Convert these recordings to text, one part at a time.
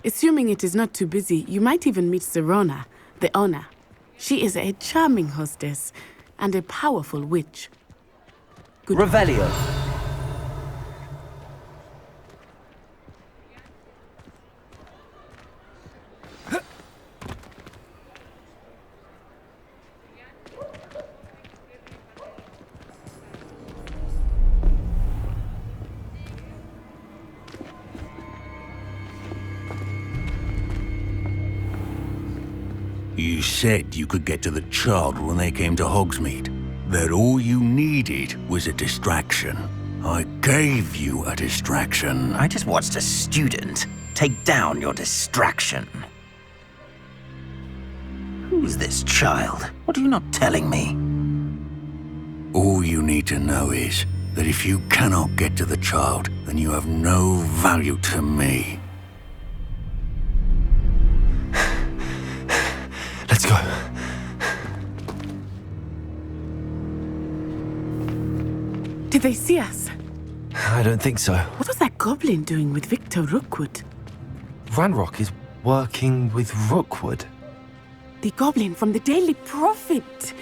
Assuming it is not too busy, you might even meet Sirona, the owner. She is a charming hostess and a powerful witch. Revelio. You said you could get to the child when they came to Hogsmeade. That all you needed was a distraction. I gave you a distraction. I just watched a student take down your distraction. Who's this child? What are you not telling me? All you need to know is that if you cannot get to the child, then you have no value to me. Let's go. Did they see us? I don't think so. What was that goblin doing with Victor Rookwood? Ranrock is working with Rookwood. The goblin from the Daily Prophet.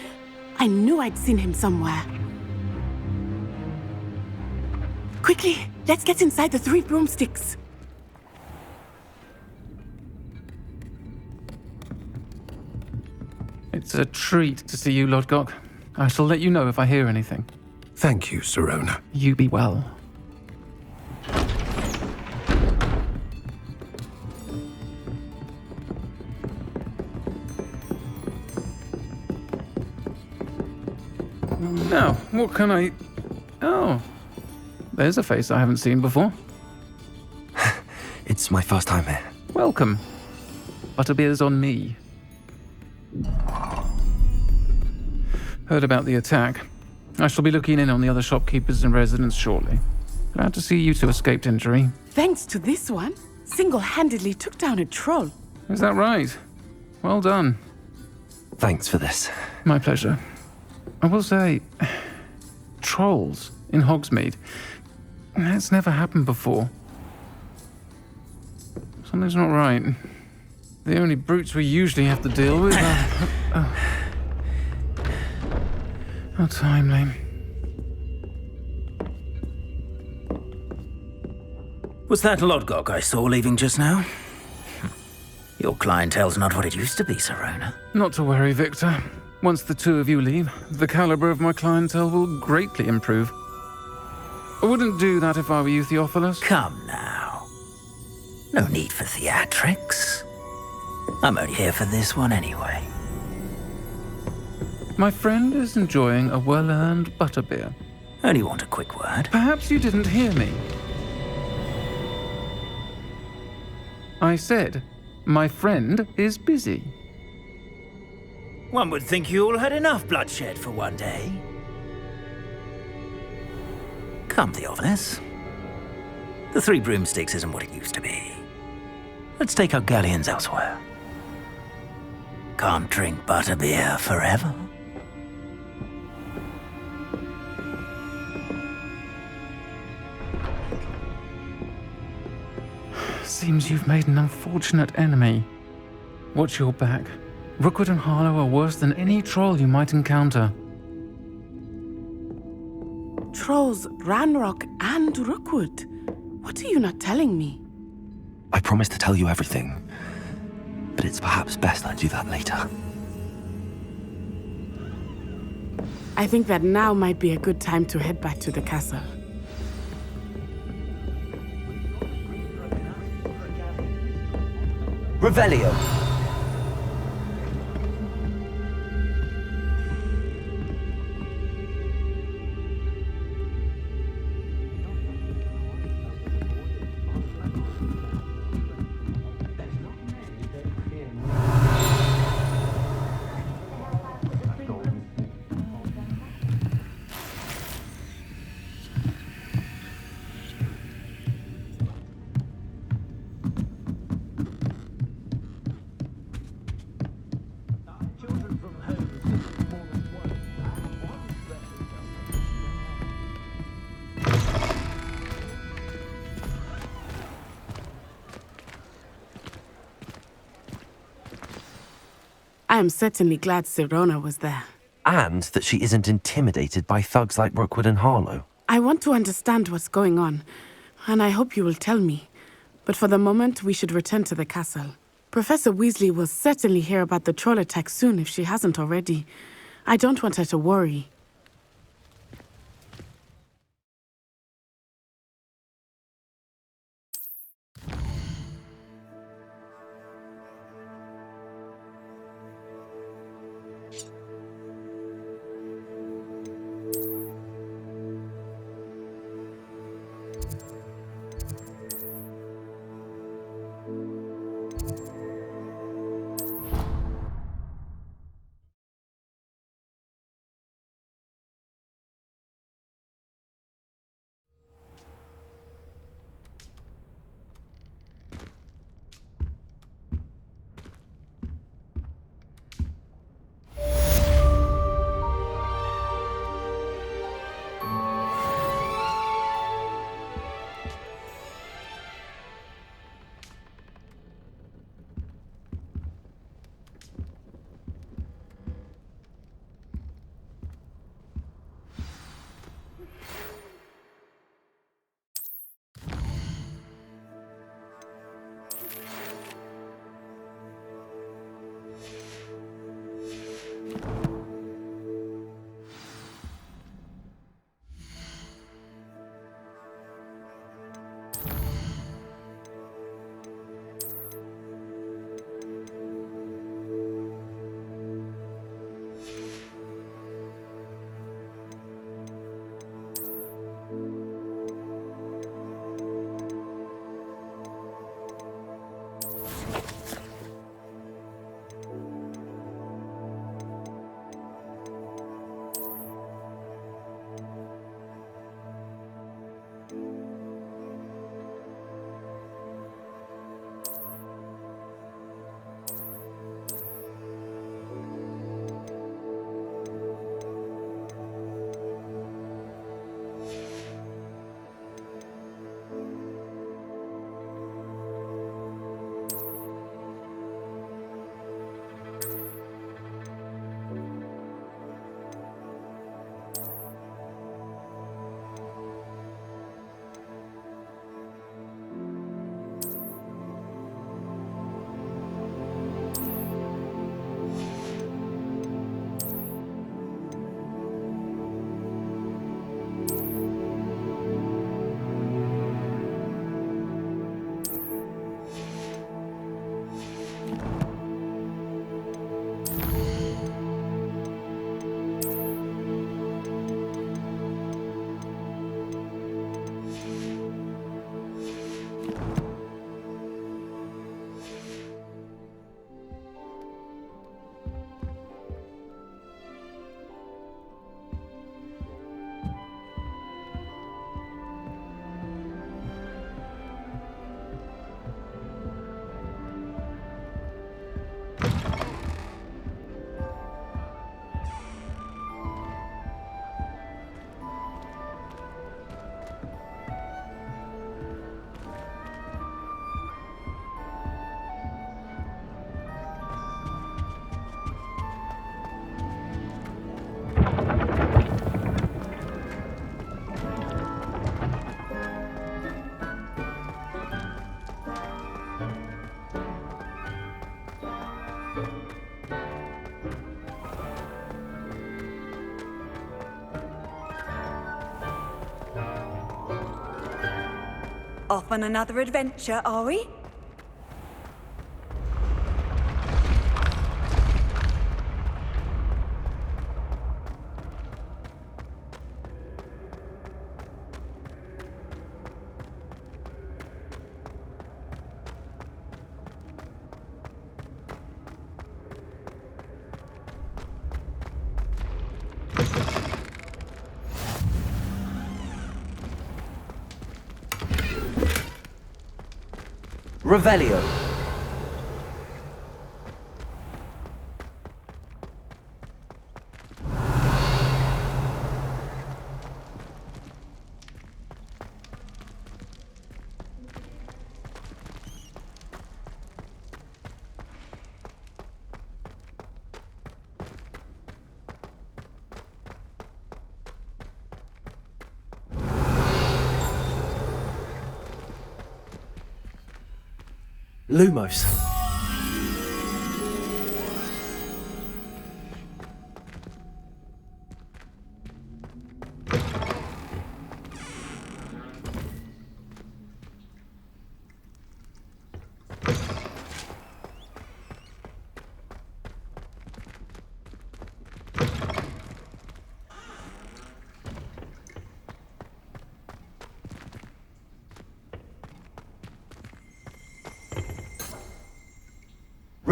I knew I'd seen him somewhere. Quickly, let's get inside the 3 broomsticks. It's a treat to see you, Lodgok. I shall let you know if I hear anything. Thank you, Sirona. You be well. Now, what can I... Oh, there's a face I haven't seen before. It's my first time here. Welcome. Butterbeer's on me. Heard about the attack. I shall be looking in on the other shopkeepers and residents shortly. Glad to see you two escaped injury. Thanks to this one, single-handedly took down a troll. Is that right? Well done. Thanks for this. My pleasure. I will say, trolls in Hogsmeade. That's never happened before. Something's not right. The only brutes we usually have to deal with are... How timely. Was that Lodgok I saw leaving just now? Your clientele's not what it used to be, Sirona. Not to worry, Victor. Once the two of you leave, the caliber of my clientele will greatly improve. I wouldn't do that if I were you, Theophilus. Come now. No need for theatrics. I'm only here for this one anyway. My friend is enjoying a well-earned butterbeer. Only want a quick word. Perhaps you didn't hear me. I said, my friend is busy. One would think you all had enough bloodshed for one day. Come, Theophilus. The 3 broomsticks isn't what it used to be. Let's take our galleons elsewhere. Can't drink butterbeer forever. Seems you've made an unfortunate enemy. Watch your back. Rookwood and Harlow are worse than any troll you might encounter. Trolls, Ranrock, and Rookwood. What are you not telling me? I promise to tell you everything, but it's perhaps best I do that later. I think that now might be a good time to head back to the castle. Revelio. I am certainly glad Sirona was there. And that she isn't intimidated by thugs like Rookwood and Harlow. I want to understand what's going on, and I hope you will tell me. But for the moment, we should return to the castle. Professor Weasley will certainly hear about the troll attack soon if she hasn't already. I don't want her to worry. Off on another adventure, are we? Revelio. Lumos.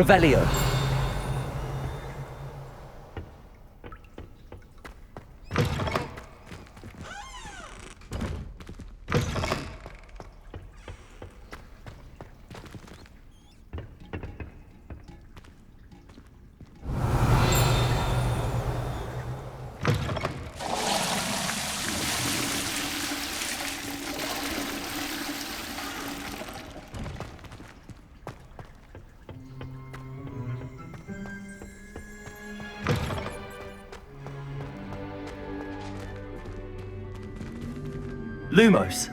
Revelio. Lumos.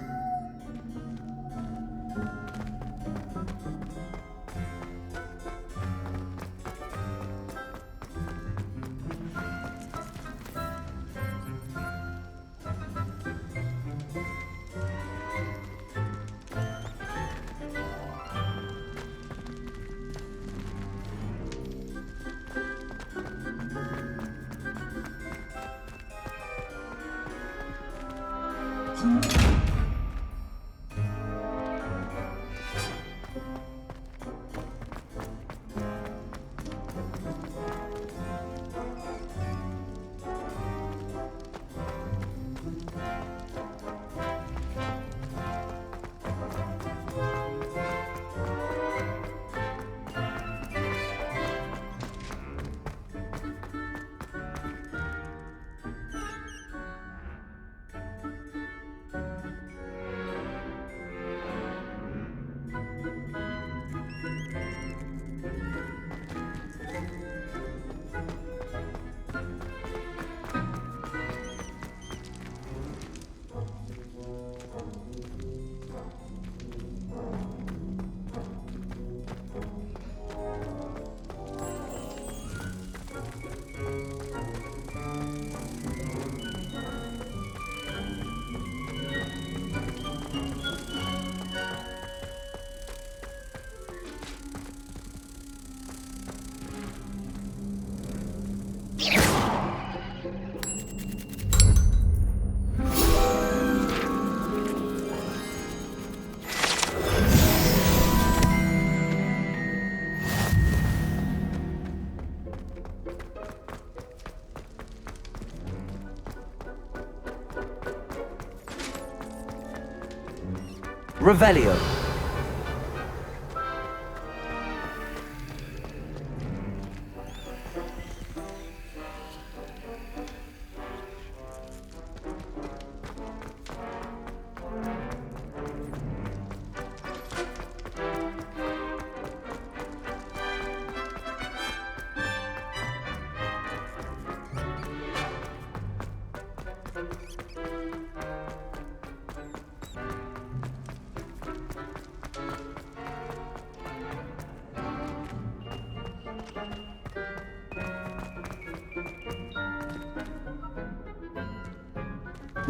Revelio.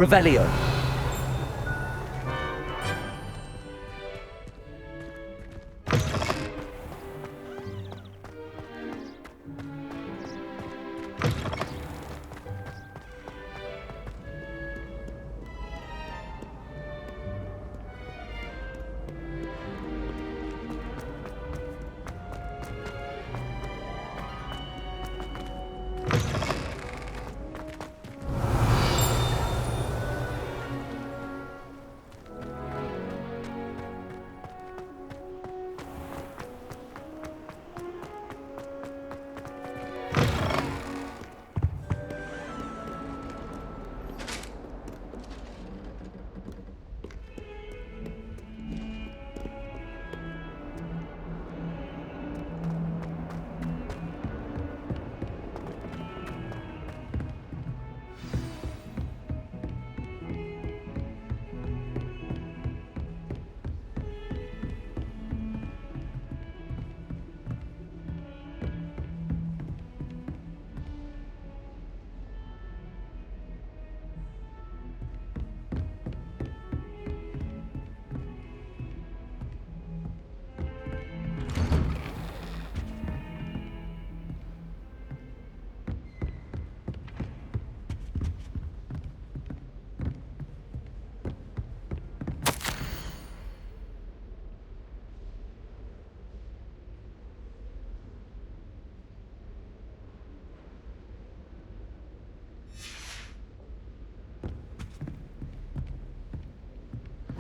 Revelio.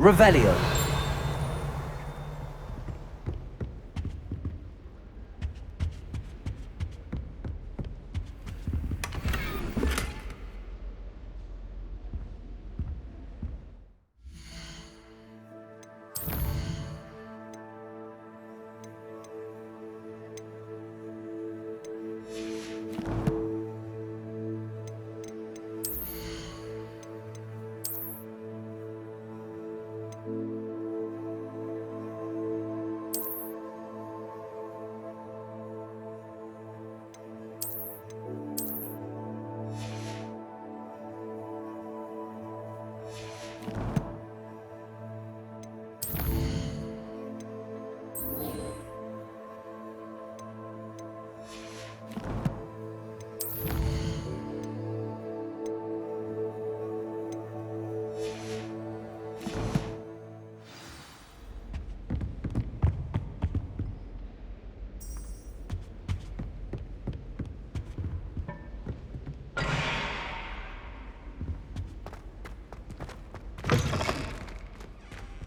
Revelio.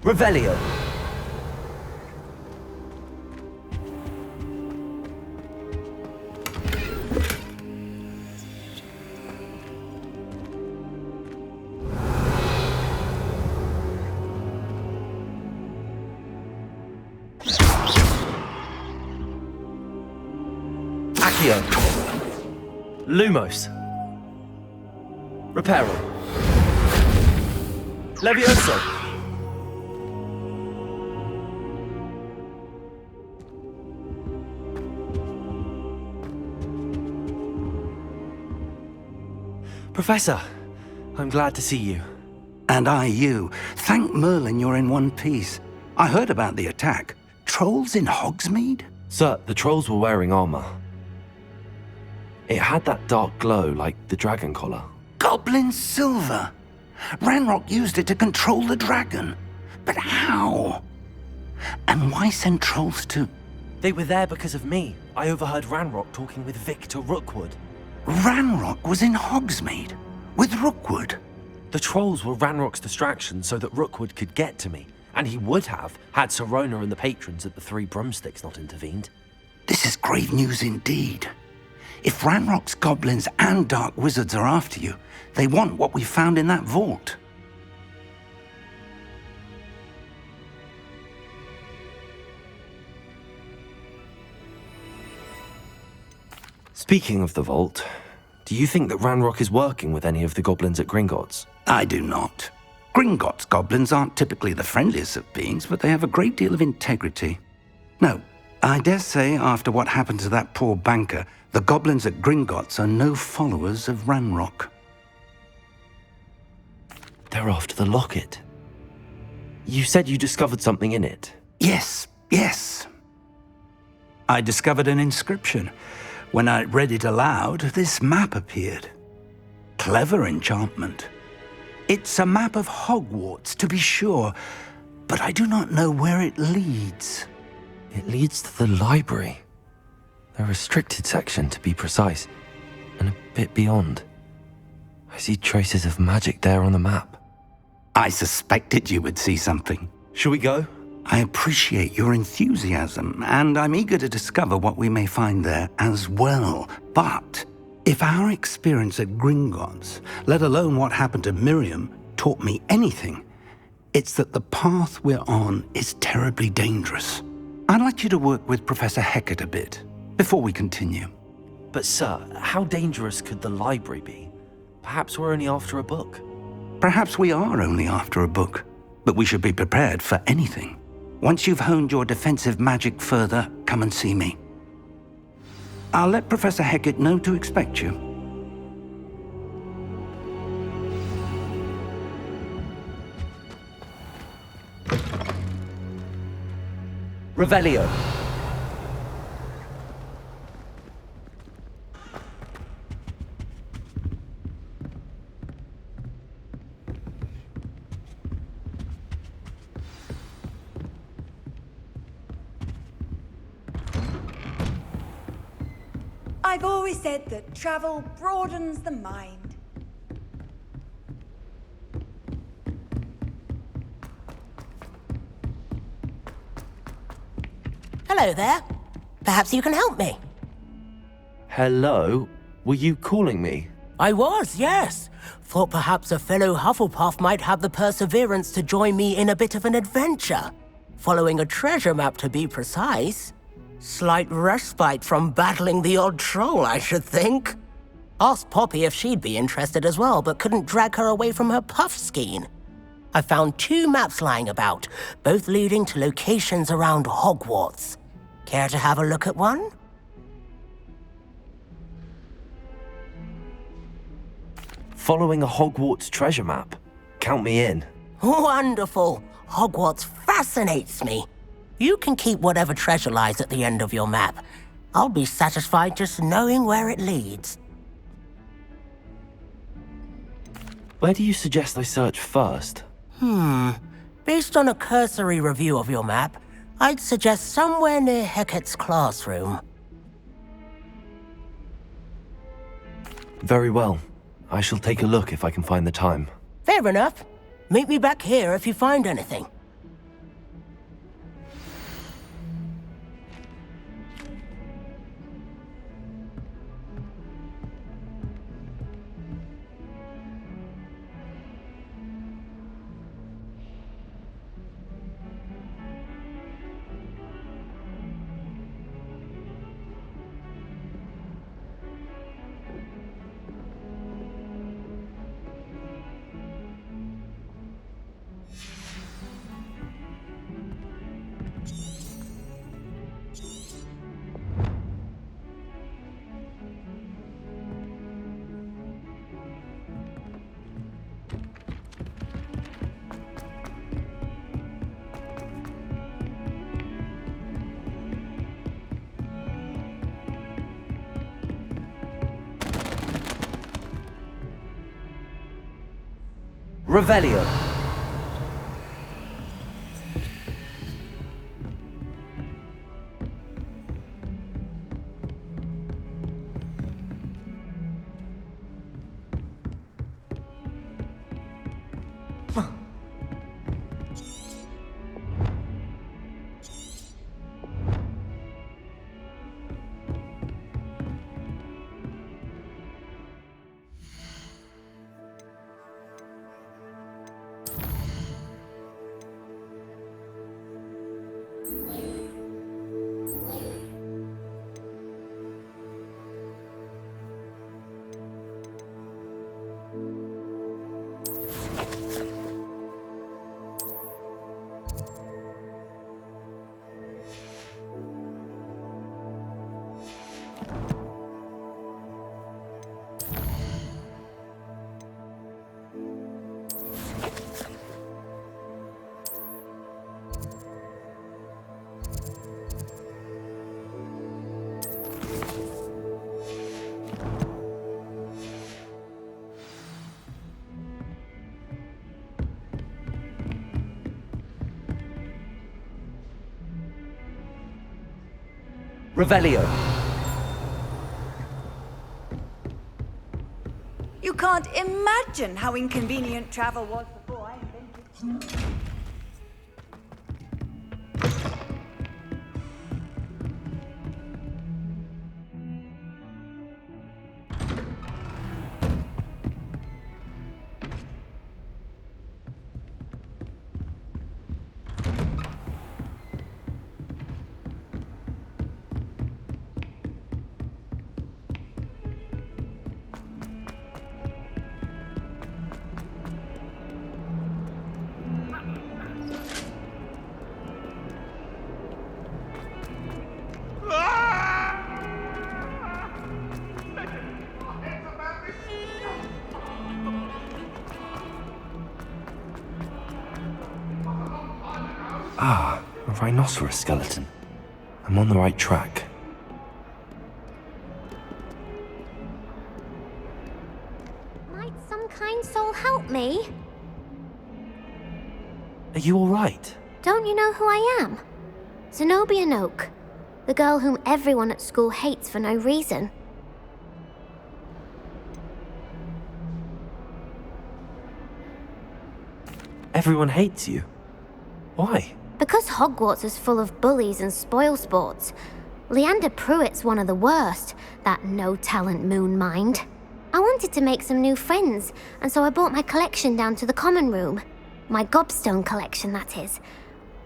Revelio. Accio. Lumos. Reparo. Levioso. Professor, I'm glad to see you. And I you. Thank Merlin you're in one piece. I heard about the attack. Trolls in Hogsmeade? Sir, the trolls were wearing armor. It had that dark glow like the dragon collar. Goblin silver! Ranrock used it to control the dragon. But how? And why send trolls to... They were there because of me. I overheard Ranrock talking with Victor Rookwood. Ranrock was in Hogsmeade? With Rookwood? The trolls were Ranrock's distraction so that Rookwood could get to me. And he would have, had Sirona and the patrons at the Three Broomsticks not intervened. This is grave news indeed. If Ranrock's goblins and dark wizards are after you, they want what we found in that vault. Speaking of the vault, do you think that Ranrock is working with any of the goblins at Gringotts? I do not. Gringotts goblins aren't typically the friendliest of beings, but they have a great deal of integrity. No, I dare say after what happened to that poor banker, the goblins at Gringotts are no followers of Ranrock. They're after the locket. You said you discovered something in it. Yes. I discovered an inscription. When I read it aloud, this map appeared. Clever enchantment. It's a map of Hogwarts, to be sure, but I do not know where it leads. It leads to the library. The restricted section, to be precise, and a bit beyond. I see traces of magic there on the map. I suspected you would see something. Shall we go? I appreciate your enthusiasm, and I'm eager to discover what we may find there as well. But if our experience at Gringotts, let alone what happened to Miriam, taught me anything, it's that the path we're on is terribly dangerous. I'd like you to work with Professor Hecat a bit, before we continue. But sir, how dangerous could the library be? Perhaps we're only after a book. Perhaps we are only after a book, but we should be prepared for anything. Once you've honed your defensive magic further, come and see me. I'll let Professor Hecat know to expect you. Revelio. I've always said that travel broadens the mind. Hello there. Perhaps you can help me. Hello? Were you calling me? I was, yes. Thought perhaps a fellow Hufflepuff might have the perseverance to join me in a bit of an adventure. Following a treasure map, to be precise. Slight respite from battling the odd troll, I should think. Asked Poppy if she'd be interested as well, but couldn't drag her away from her puff skein. I found 2 maps lying about, both leading to locations around Hogwarts. Care to have a look at one? Following a Hogwarts treasure map? Count me in. Wonderful. Hogwarts fascinates me. You can keep whatever treasure lies at the end of your map. I'll be satisfied just knowing where it leads. Where do you suggest I search first? Based on a cursory review of your map, I'd suggest somewhere near Hecat's classroom. Very well. I shall take a look if I can find the time. Fair enough. Meet me back here if you find anything. Revelio. Revelio. You can't imagine how inconvenient travel was before I invented it. Ah, a rhinoceros skeleton. I'm on the right track. Might some kind soul help me? Are you all right? Don't you know who I am? Zenobia Noak, the girl whom everyone at school hates for no reason. Everyone hates you. Why? Because Hogwarts is full of bullies and spoilsports, Leander Pruitt's one of the worst, that no-talent moon mind. I wanted to make some new friends, and so I brought my collection down to the common room. My gobstone collection, that is.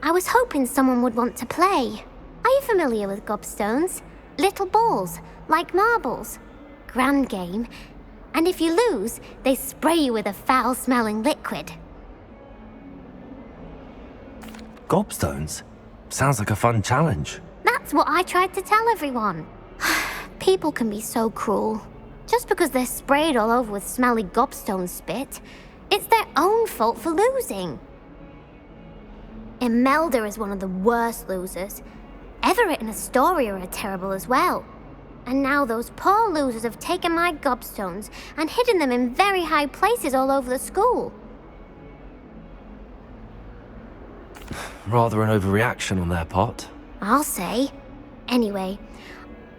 I was hoping someone would want to play. Are you familiar with gobstones? Little balls, like marbles. Grand game. And if you lose, they spray you with a foul-smelling liquid. Gobstones? Sounds like a fun challenge. That's what I tried to tell everyone. People can be so cruel. Just because they're sprayed all over with smelly gobstone spit, it's their own fault for losing. Imelda is one of the worst losers. Everett and Astoria are terrible as well. And now those poor losers have taken my gobstones and hidden them in very high places all over the school. Rather an overreaction on their part. I'll say. Anyway,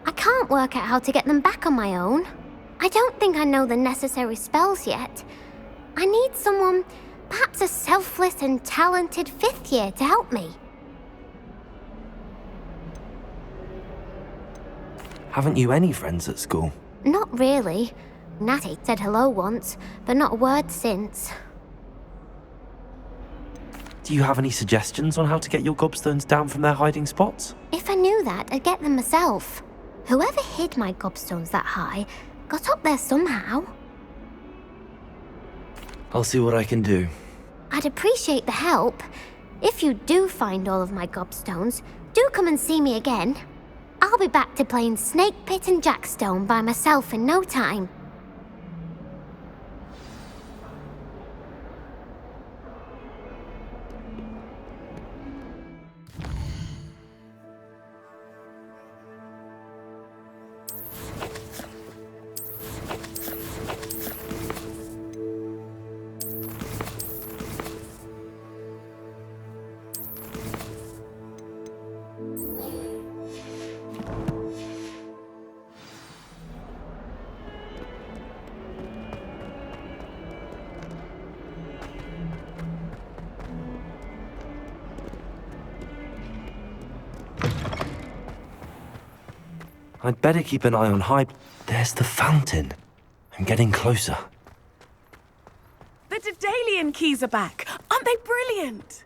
I can't work out how to get them back on my own. I don't think I know the necessary spells yet. I need someone, perhaps a selfless and talented 5th year to help me. Haven't you any friends at school? Not really. Natty said hello once, but not a word since. Do you have any suggestions on how to get your gobstones down from their hiding spots? If I knew that, I'd get them myself. Whoever hid my gobstones that high got up there somehow. I'll see what I can do. I'd appreciate the help. If you do find all of my gobstones, do come and see me again. I'll be back to playing Snake Pit and Jackstone by myself in no time. I'd better keep an eye on Hyde. There's the fountain. I'm getting closer. The Daedalian keys are back. Aren't they brilliant?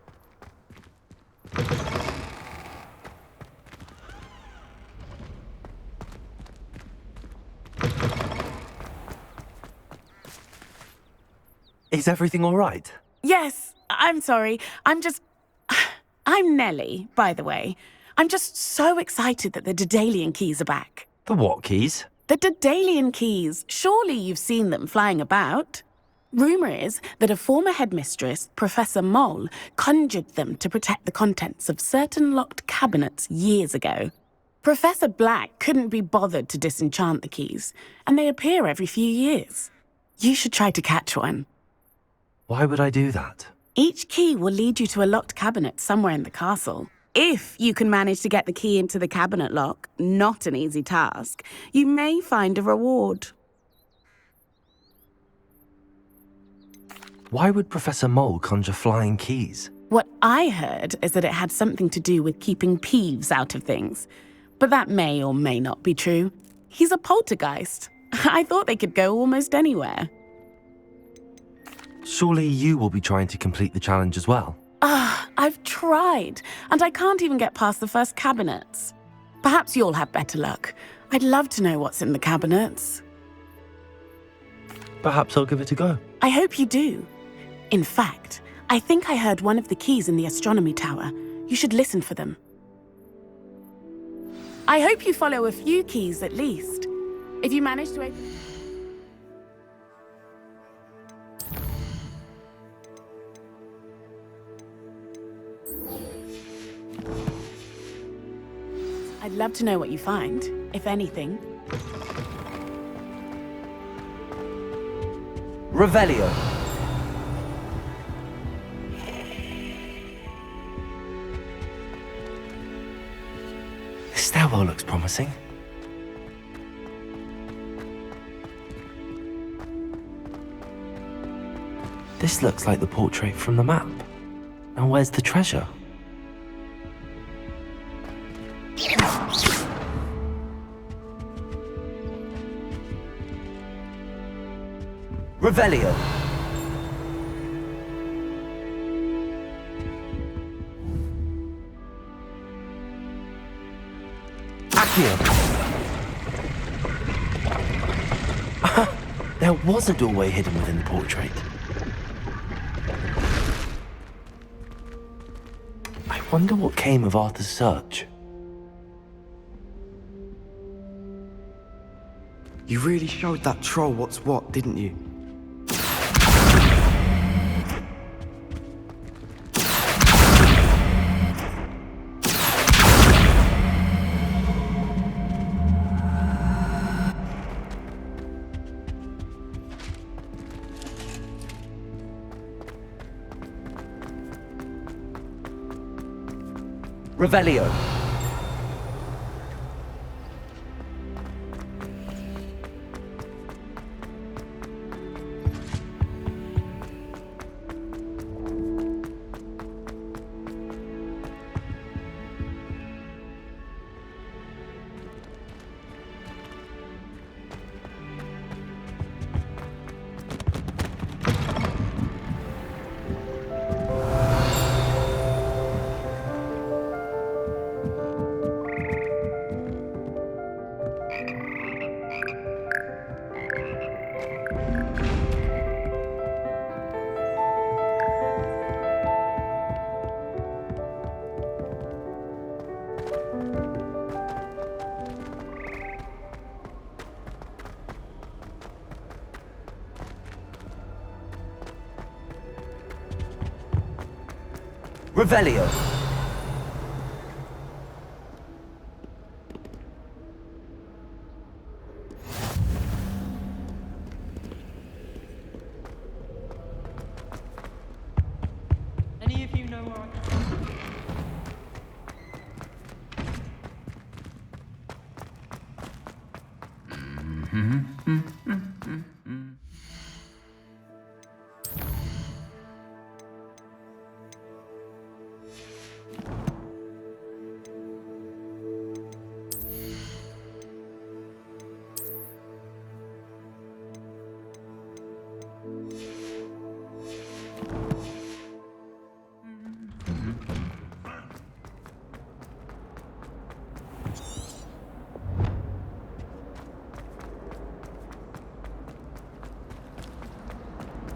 Is everything all right? Yes, I'm sorry. I'm Nellie, by the way. I'm just so excited that the Daedalian keys are back. The what keys? The Daedalian keys. Surely you've seen them flying about. Rumour is that a former headmistress, Professor Mole, conjured them to protect the contents of certain locked cabinets years ago. Professor Black couldn't be bothered to disenchant the keys, and they appear every few years. You should try to catch one. Why would I do that? Each key will lead you to a locked cabinet somewhere in the castle. If you can manage to get the key into the cabinet lock, not an easy task, you may find a reward. Why would Professor Mole conjure flying keys? What I heard is that it had something to do with keeping Peeves out of things. But that may or may not be true. He's a poltergeist. I thought they could go almost anywhere. Surely you will be trying to complete the challenge as well. I've tried, and I can't even get past the first cabinets. Perhaps you'll have better luck. I'd love to know what's in the cabinets. Perhaps I'll give it a go. I hope you do. In fact, I think I heard one of the keys in the astronomy tower. You should listen for them. I hope you follow a few keys at least. If you manage to open... I'd love to know what you find, if anything. Revelio. This stairwell looks promising. This looks like the portrait from the map. And where's the treasure? Revelio. Accio. There was a doorway hidden within the portrait. I wonder what came of Arthur's search. You really showed that troll what's what, didn't you? Revelio. Revelio. Any of you know where I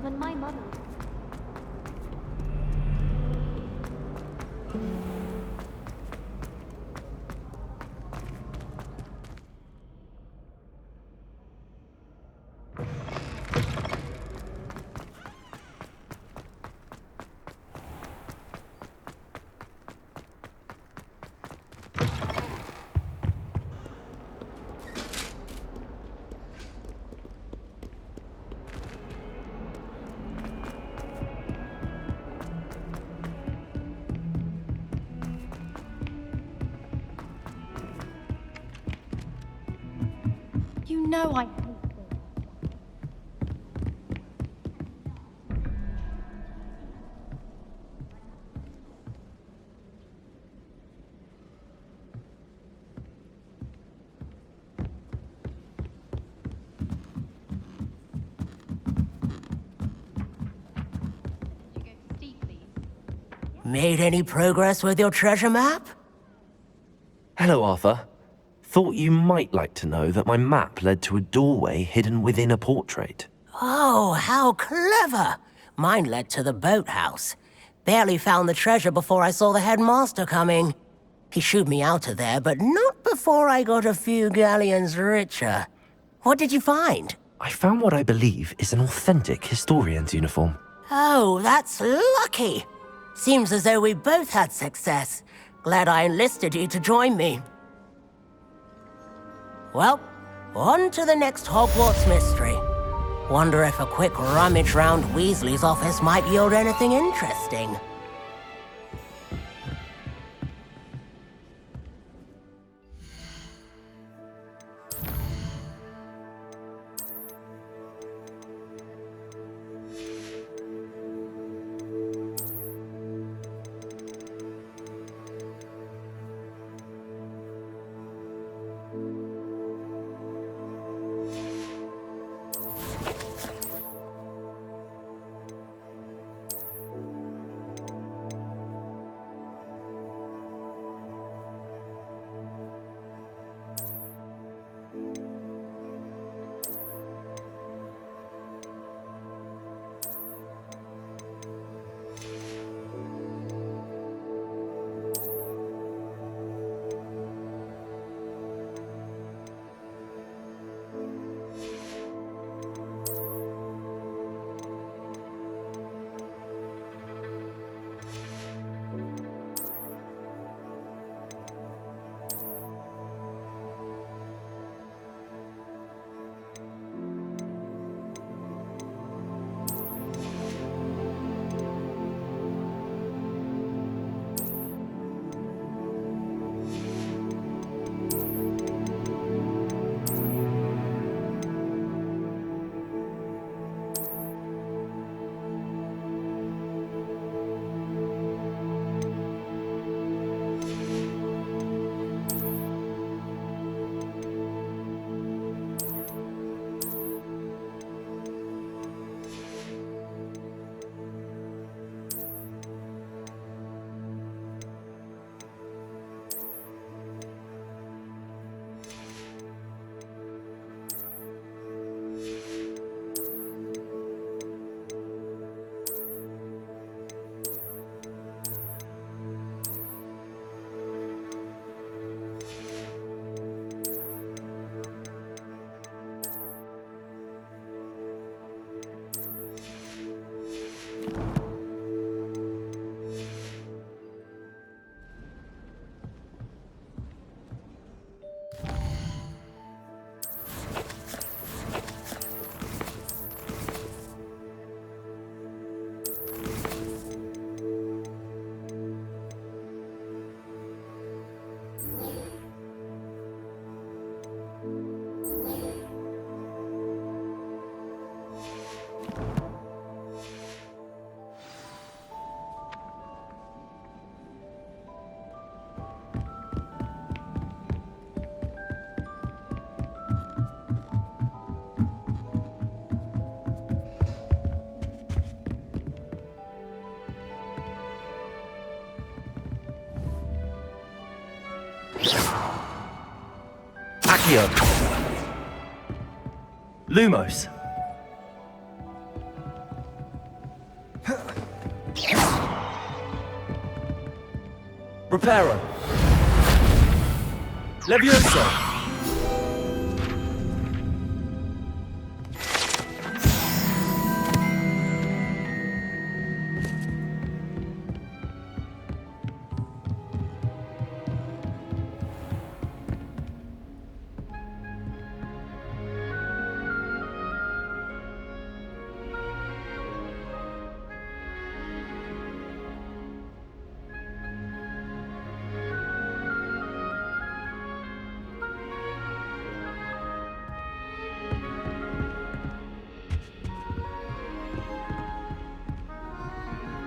When my mother... You know I hate this. Made any progress with your treasure map? Hello, Arthur. Thought you might like to know that my map led to a doorway hidden within a portrait. Oh, how clever! Mine led to the boathouse. Barely found the treasure before I saw the headmaster coming. He shooed me out of there, but not before I got a few galleons richer. What did you find? I found what I believe is an authentic historian's uniform. Oh, that's lucky! Seems as though we both had success. Glad I enlisted you to join me. Well, on to the next Hogwarts mystery. Wonder if a quick rummage round Weasley's office might yield anything interesting. Accio. Lumos. Reparo. Levioso.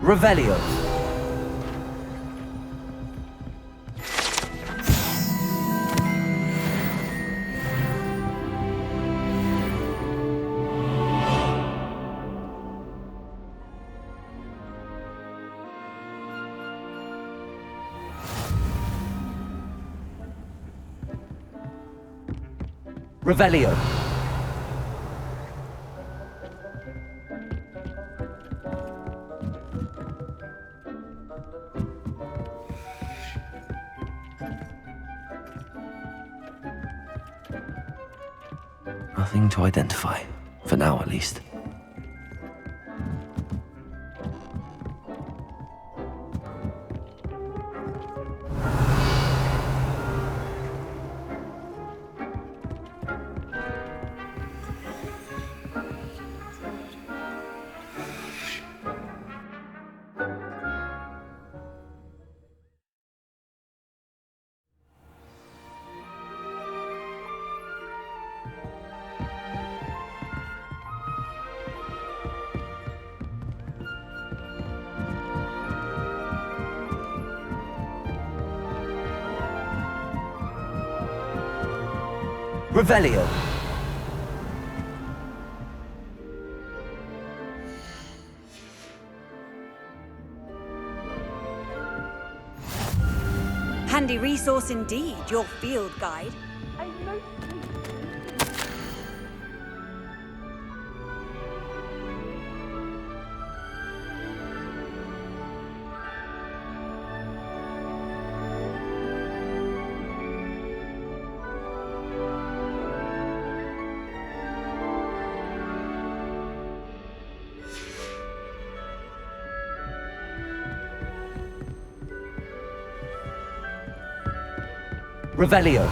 Revelio. Revelio. Nothing to identify, for now at least. Revelio. Handy resource indeed, your field guide. Revelio.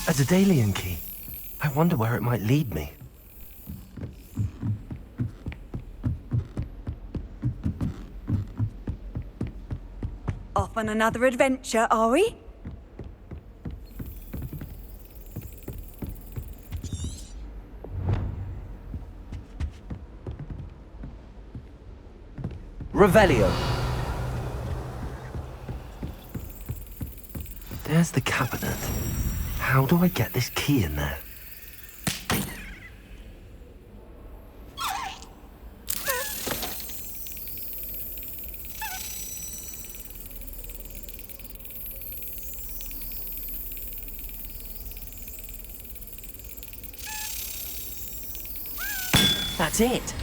A Daedalian key. I wonder where it might lead me. Off on another adventure, are we? Revelio. There's the cabinet. How do I get this key in there? That's it.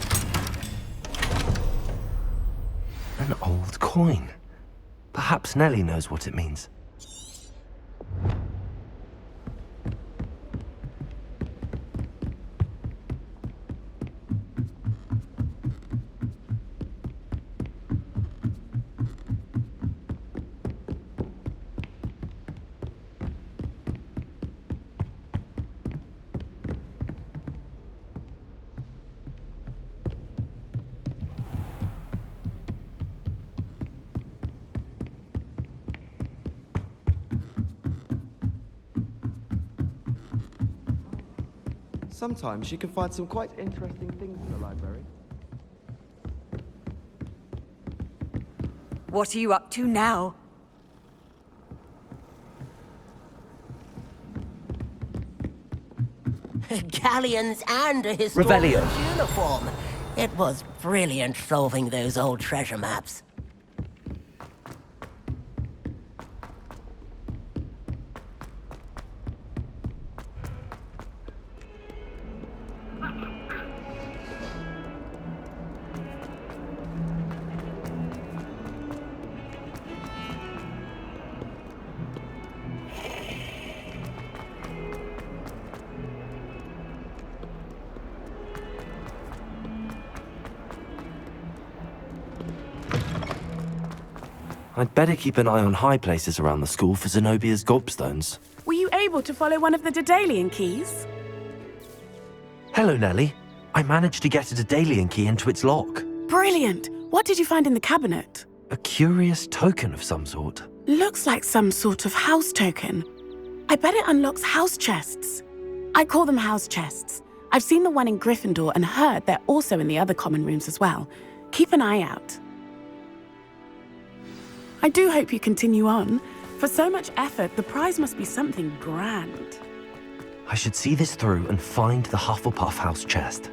An old coin. Perhaps Nellie knows what it means. Sometimes you can find some quite interesting things in the library. What are you up to now? Galleons and a historian's Revelio. uniform. It was brilliant solving those old treasure maps. I'd better keep an eye on high places around the school for Zenobia's gobstones. Were you able to follow one of the Daedalian keys? Hello, Nellie. I managed to get a Daedalian key into its lock. Brilliant! What did you find in the cabinet? A curious token of some sort. Looks like some sort of house token. I bet it unlocks house chests. I call them house chests. I've seen the one in Gryffindor and heard they're also in the other common rooms as well. Keep an eye out. I do hope you continue on. For so much effort, the prize must be something grand. I should see this through and find the Hufflepuff house chest.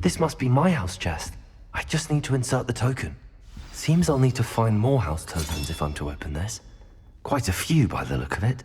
This must be my house chest. I just need to insert the token. Seems I'll need to find more house tokens if I'm to open this. Quite a few by the look of it.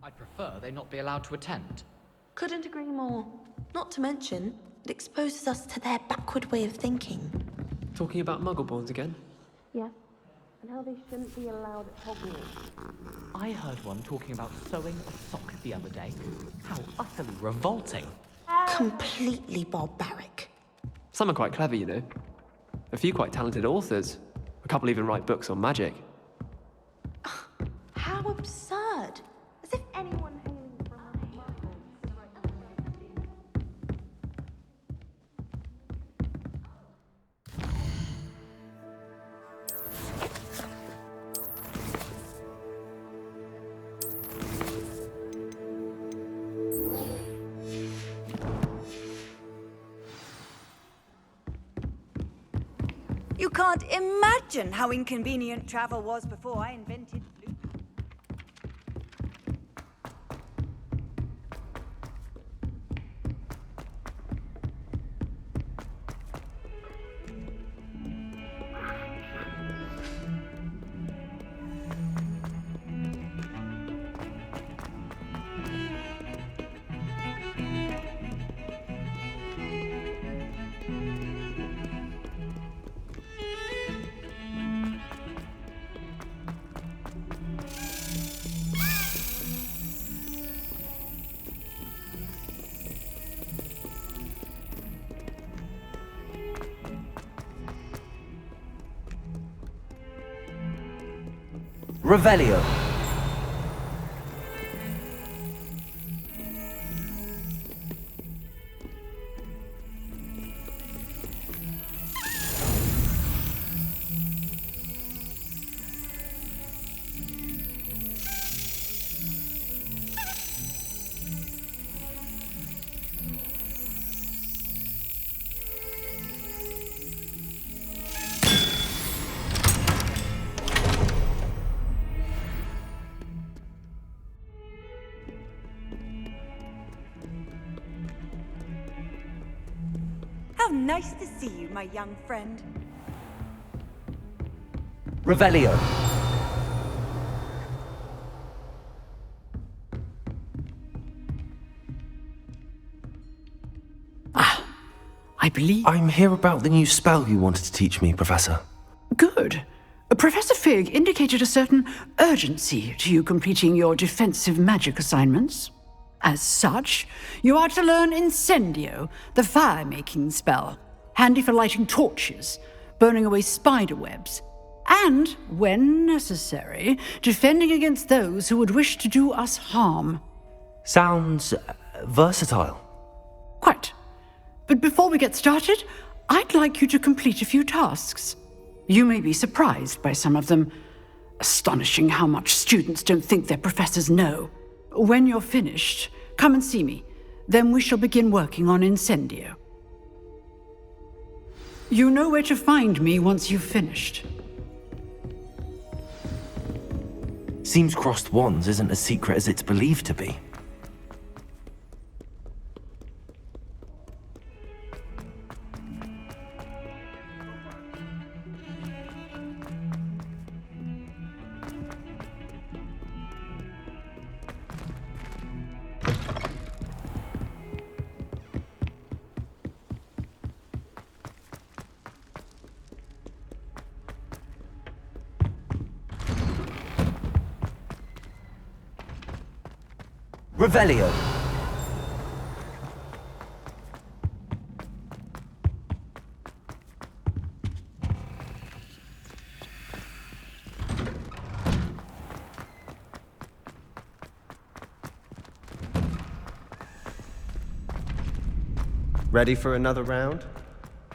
I'd prefer they not be allowed to attend. Couldn't agree more. Not to mention, it exposes us to their backward way of thinking. Talking about Muggleborns again? Yeah. And how they shouldn't be allowed at Hogwarts. I heard one talking about sewing a sock the other day. How utterly revolting. Completely barbaric. Some are quite clever, you know. A few quite talented authors, A couple even write books on magic. How absurd! As if anyone hailing from You can't imagine how inconvenient travel was before I invented blue. Revelio. How nice to see you, my young friend. Revelio. I believe... I'm here about the new spell you wanted to teach me, Professor. Good. Professor Fig indicated a certain urgency to you completing your defensive magic assignments. As such, you are to learn Incendio, the fire-making spell, handy for lighting torches, burning away spider webs, and, when necessary, defending against those who would wish to do us harm. Sounds versatile. Quite. But before we get started, I'd like you to complete a few tasks. You may be surprised by some of them. Astonishing how much students don't think their professors know. When you're finished, come and see me. Then we shall begin working on Incendio. You know where to find me once you've finished. Seems crossed wands isn't as secret as it's believed to be. Revelio. Ready for another round?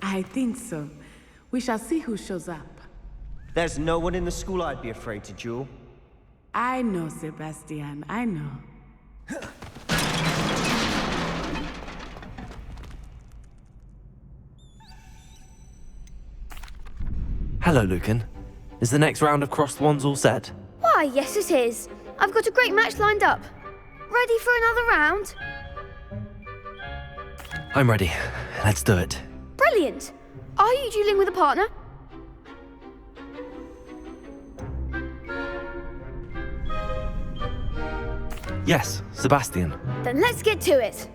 I think so. We shall see who shows up. There's no one in the school I'd be afraid to duel. I know, Sebastian, I know. Hello, Lucan. Is the next round of crossed wands all set? Why, yes it is. I've got a great match lined up. Ready for another round? I'm ready. Let's do it. Brilliant. Are you dueling with a partner? Yes, Sebastian. Then let's get to it.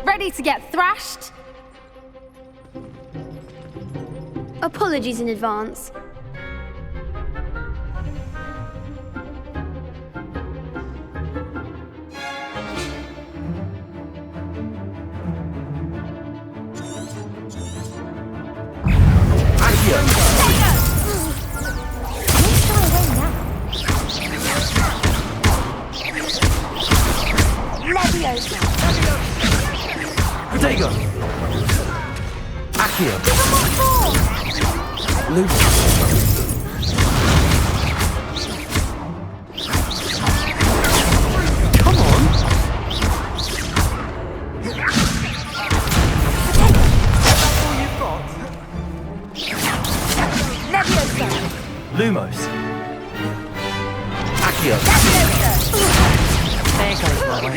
Ready to get thrashed? Apologies in advance. Accio! Leviosa! Protego! Accio! Lumos! Come on! Leviosa! Lumos! Accio! There goes my way.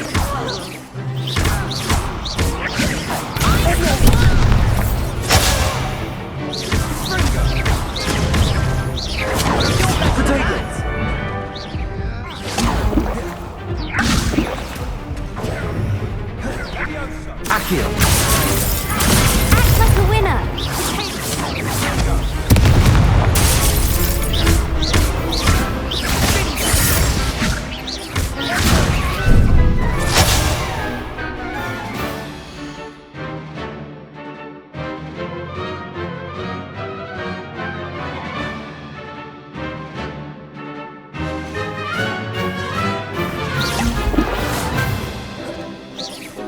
Accio! Act like a winner!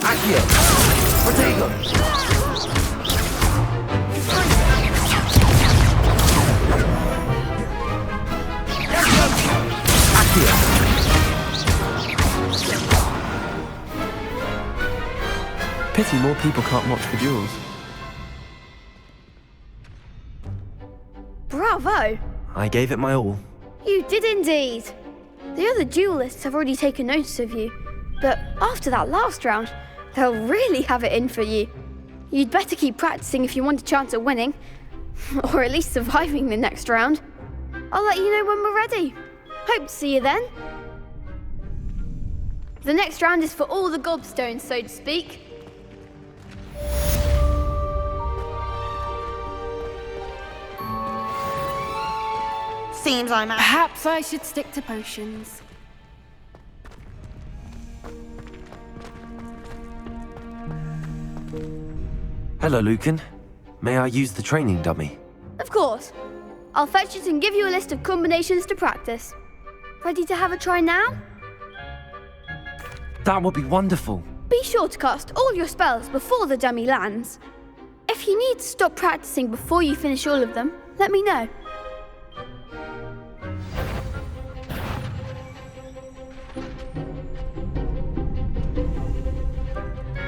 Accio! Protego! Accio! Pity more people can't watch the duels. Bravo! I gave it my all. You did indeed. The other duelists have already taken notice of you, but after that last round, they'll really have it in for you. You'd better keep practicing if you want a chance at winning, or at least surviving the next round. I'll let you know when we're ready. Hope to see you then. The next round is for all the gobstones, so to speak. Seems I'm out. Perhaps I should stick to potions. Hello, Lucan. May I use the training dummy? Of course. I'll fetch it and give you a list of combinations to practice. Ready to have a try now? That would be wonderful. Be sure to cast all your spells before the dummy lands. If you need to stop practicing before you finish all of them, let me know.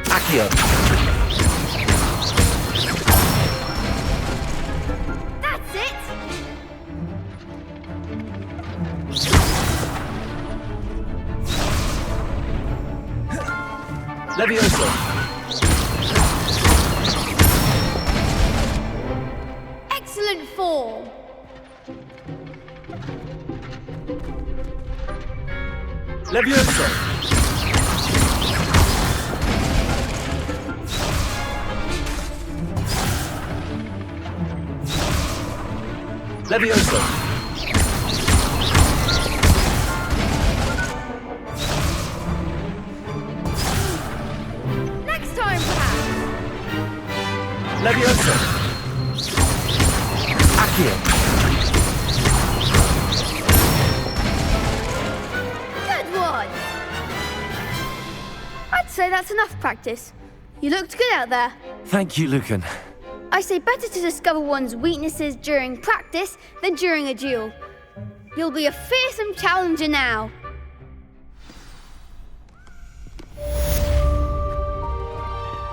Accio! That's it! Leviosa! Excellent form! Leviosa! Leviosa! Next time, perhaps! Leviosa! Accio! Good one! I'd say that's enough practice. You looked good out there. Thank you, Lucan. I say better to discover one's weaknesses during practice than during a duel. You'll be a fearsome challenger now.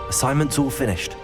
Assignment's all finished.